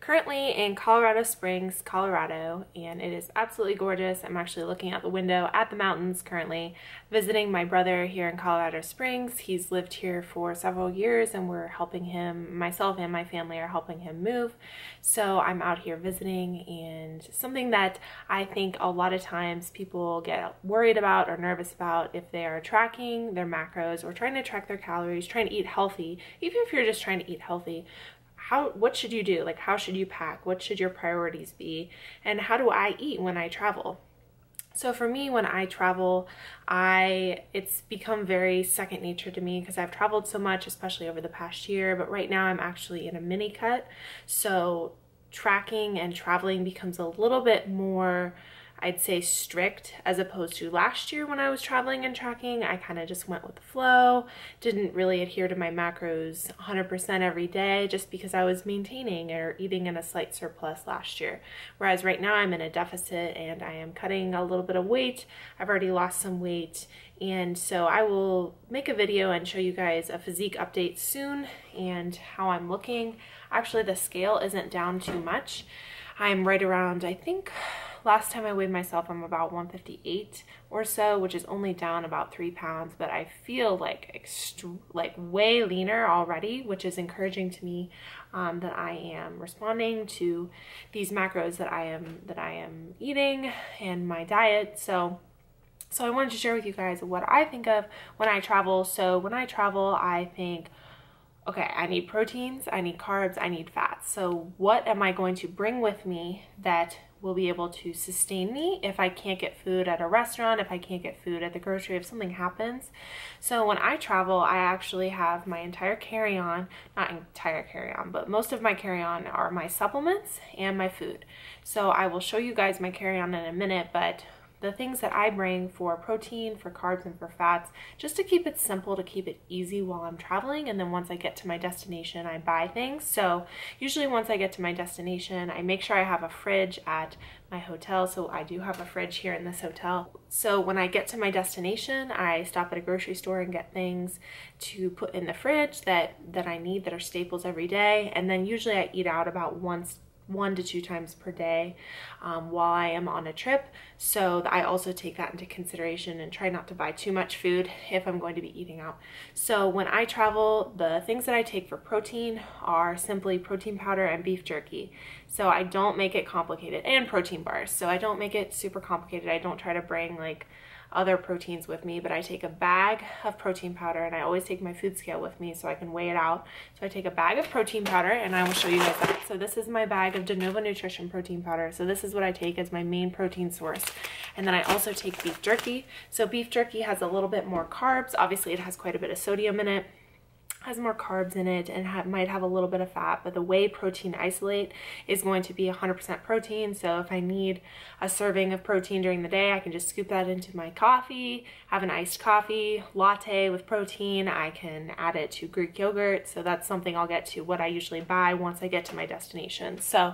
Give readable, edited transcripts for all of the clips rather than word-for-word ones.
currently in Colorado Springs, Colorado, and it is absolutely gorgeous. I'm actually looking out the window at the mountains currently, visiting my brother here in Colorado Springs. He's lived here for several years and we're helping him, myself and my family are helping him move. So I'm out here visiting, and something that I think a lot of times people get worried about or nervous about if they are tracking their macros or trying to track their calories, trying to eat healthy, even if you're just trying to eat healthy. What should you do? Like, how should you pack? What should your priorities be? And how do I eat when I travel? So for me, when I travel, it's become very second nature to me because I've traveled so much, especially over the past year. But right now I'm actually in a mini cut. So tracking and traveling becomes a little bit more, I'd say, strict, as opposed to last year when I was traveling and tracking. I kind of just went with the flow, didn't really adhere to my macros 100% every day just because I was maintaining or eating in a slight surplus last year. Whereas right now I'm in a deficit and I am cutting a little bit of weight. I've already lost some weight, and so I will make a video and show you guys a physique update soon and how I'm looking. Actually, the scale isn't down too much. I'm right around, I think, last time I weighed myself, I'm about 158 or so, which is only down about 3 pounds, but I feel like way leaner already, which is encouraging to me, that I am responding to these macros that I am eating and my diet. So I wanted to share with you guys what I think of when I travel. So when I travel, I think, okay, I need proteins, I need carbs, I need fats. So what am I going to bring with me that will be able to sustain me if I can't get food at a restaurant, if I can't get food at the grocery, if something happens? So when I travel, I actually have my entire carry-on, not entire carry-on, but most of my carry-on are my supplements and my food. So I will show you guys my carry-on in a minute, but the things that I bring for protein, for carbs, and for fats, just to keep it simple, to keep it easy while I'm traveling. And then once I get to my destination, I buy things. So usually once I get to my destination, I make sure I have a fridge at my hotel. So I do have a fridge here in this hotel. So when I get to my destination, I stop at a grocery store and get things to put in the fridge that I need, that are staples every day. And then usually I eat out about one to two times per day while I am on a trip. So I also take that into consideration and try not to buy too much food if I'm going to be eating out. So when I travel, the things that I take for protein are simply protein powder and beef jerky. So I don't make it complicated, and protein bars. So I don't make it super complicated. I don't try to bring like other proteins with me, but I take a bag of protein powder, and I always take my food scale with me so I can weigh it out. So I take a bag of protein powder, and I will show you guys that. So this is my bag of De Novo Nutrition protein powder. So this is what I take as my main protein source. And then I also take beef jerky. So beef jerky has a little bit more carbs. Obviously it has quite a bit of sodium in it, has more carbs in it, and might have a little bit of fat, but the whey protein isolate is going to be 100% protein. So if I need a serving of protein during the day, I can just scoop that into my coffee, have an iced coffee latte with protein. I can add it to Greek yogurt. So that's something I'll get to, what I usually buy once I get to my destination. So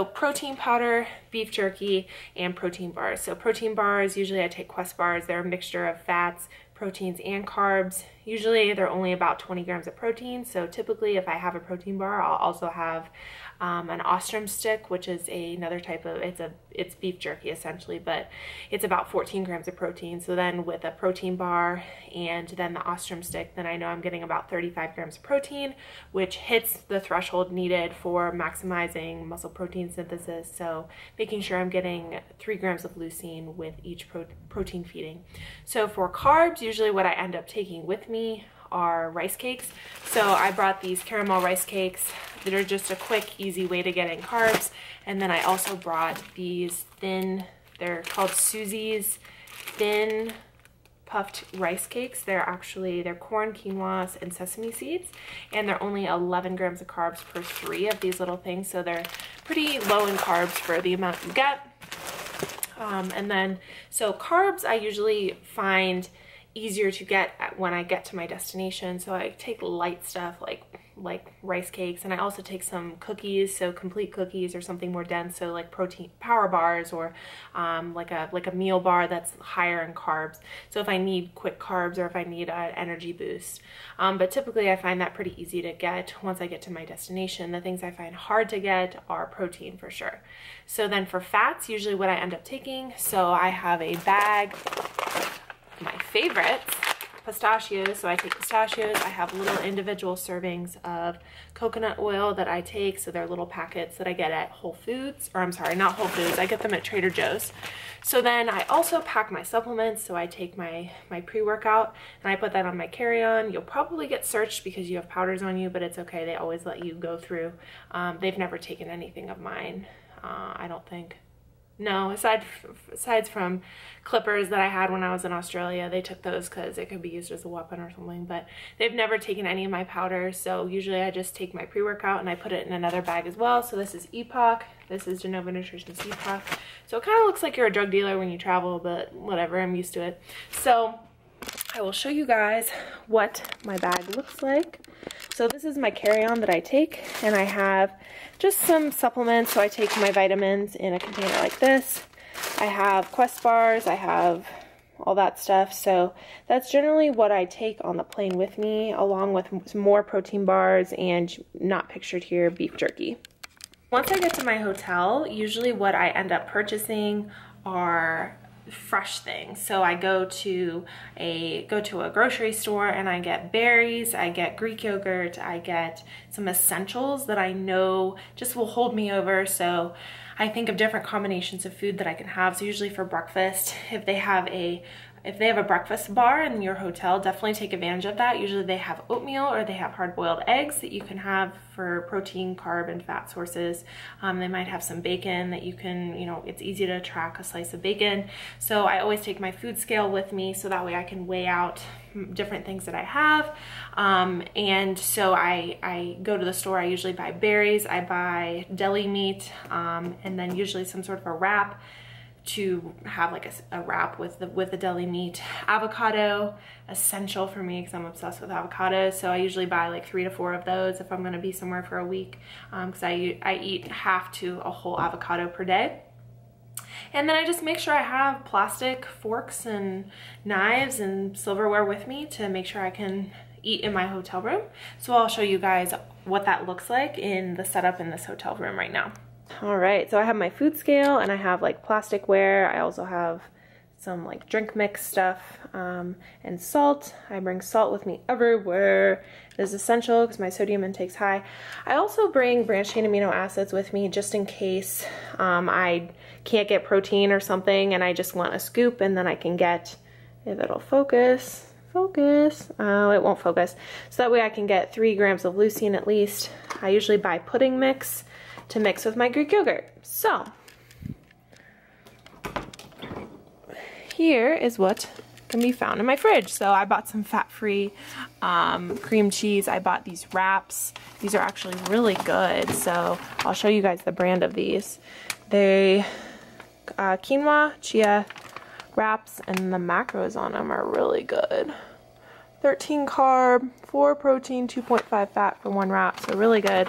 protein powder, beef jerky, and protein bars. So protein bars, usually I take Quest bars. They're a mixture of fats, proteins, and carbs. Usually they're only about 20 grams of protein. So typically if I have a protein bar, I'll also have an ostrom stick, which is another type of, it's beef jerky essentially, but it's about 14 grams of protein. So then with a protein bar and then the ostrom stick, then I know I'm getting about 35 grams of protein, which hits the threshold needed for maximizing muscle protein synthesis. So making sure I'm getting 3 grams of leucine with each protein feeding. So for carbs, usually what I end up taking with me are rice cakes. So I brought these caramel rice cakes that are just a quick, easy way to get in carbs. And then I also brought these thin, they're called Susie's thin puffed rice cakes. They're corn, quinoa, and sesame seeds, and they're only 11 grams of carbs per 3 of these little things. So they're pretty low in carbs for the amount you get. And then, so carbs I usually find easier to get when I get to my destination. So I take light stuff like like rice cakes, and I also take some cookies, so complete cookies or something more dense, so like protein power bars, or like a meal bar that's higher in carbs. So if I need quick carbs or if I need an energy boost. But typically I find that pretty easy to get once I get to my destination. The things I find hard to get are protein for sure. So then for fats, usually what I end up taking, so I have a bag, my favorites, pistachios. So I take pistachios. I have little individual servings of coconut oil that I take. So they're little packets that I get at Whole Foods, or I'm sorry, not Whole Foods. I get them at Trader Joe's. So then I also pack my supplements. So I take my pre-workout and I put that on my carry-on. You'll probably get searched because you have powders on you, but it's okay. They always let you go through. They've never taken anything of mine, I don't think. No, aside from clippers that I had when I was in Australia, they took those because it could be used as a weapon or something, but they've never taken any of my powders. So usually I just take my pre-workout and I put it in another bag as well. So this is Epoch, this is Genova Nutrition's Epoch. So it kind of looks like you're a drug dealer when you travel, but whatever, I'm used to it. So I will show you guys what my bag looks like. So this is my carry-on that I take, and I have just some supplements. So I take my vitamins in a container like this. I have Quest bars, I have all that stuff. So that's generally what I take on the plane with me, along with some more protein bars and, not pictured here, beef jerky. Once I get to my hotel, usually what I end up purchasing are fresh things. So I go to a grocery store and I get berries, I get Greek yogurt, I get some essentials that I know just will hold me over. So I think of different combinations of food that I can have. So usually for breakfast, if they have a breakfast bar in your hotel, definitely take advantage of that. Usually they have oatmeal or they have hard-boiled eggs that you can have for protein, carb, and fat sources. They might have some bacon that you can, it's easy to track a slice of bacon. So I always take my food scale with me so that way I can weigh out different things that I have. And so I go to the store, I usually buy berries, I buy deli meat, and then usually some sort of a wrap to have like a wrap with the deli meat. Avocado, essential for me because I'm obsessed with avocados. So I usually buy like 3 to 4 of those if I'm gonna be somewhere for a week, because I eat half to a whole avocado per day. And then I just make sure I have plastic forks and knives and silverware with me to make sure I can eat in my hotel room. So I'll show you guys what that looks like in the setup in this hotel room right now. All right, so I have my food scale and I have like plasticware. I also have some like drink mix stuff, and salt. I bring salt with me everywhere. It is essential because my sodium intake's high. I also bring branched chain amino acids with me just in case I can't get protein or something and I just want a scoop, and then I can get, if it'll focus, oh, it won't focus. So that way I can get 3 grams of leucine at least. I usually buy pudding mix to mix with my Greek yogurt. So here is what can be found in my fridge. So I bought some fat-free cream cheese. I bought these wraps. These are actually really good. So I'll show you guys the brand of these. They quinoa, chia wraps, and the macros on them are really good. 13 carb, 4 protein, 2.5 fat for 1 wrap, so really good.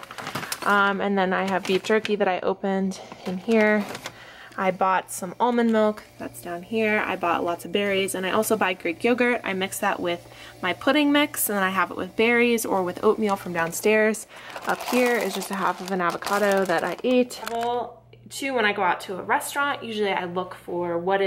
And then I have beef jerky that I opened in here. I bought some almond milk, that's down here. I bought lots of berries, and I also buy Greek yogurt. I mix that with my pudding mix, and then I have it with berries or with oatmeal from downstairs. Up here is just a half of an avocado that I ate. When I go out to a restaurant, usually I look for what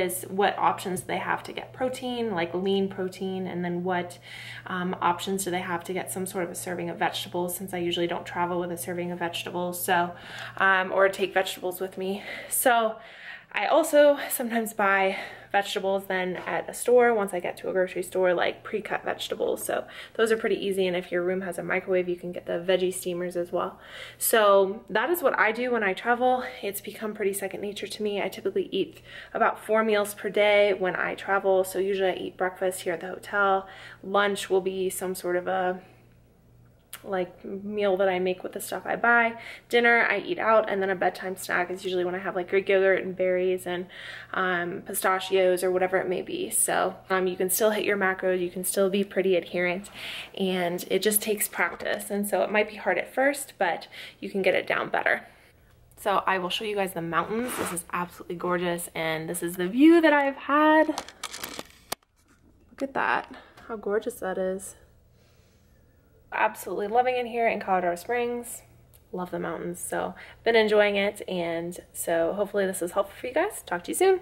options they have to get protein, like lean protein, and then what options do they have to get some sort of a serving of vegetables, since I usually don't travel with a serving of vegetables, so or take vegetables with me. So I also sometimes buy vegetables then at a store once I get to a grocery store, like pre-cut vegetables. So those are pretty easy, and if your room has a microwave, you can get the veggie steamers as well. So that is what I do when I travel. It's become pretty second nature to me. I typically eat about 4 meals per day when I travel. So usually I eat breakfast here at the hotel. Lunch will be some sort of a like meal that I make with the stuff I buy. Dinner I eat out, and then a bedtime snack is usually when I have like Greek yogurt and berries and pistachios or whatever it may be. So you can still hit your macros, you can still be pretty adherent, and it just takes practice. And so it might be hard at first, but you can get it down better. So I will show you guys the mountains. This is absolutely gorgeous, and this is the view that I've had. Look at that, how gorgeous that is. Absolutely loving it here in Colorado Springs. Love the mountains, so been enjoying it, and so hopefully this was helpful for you guys. Talk to you soon.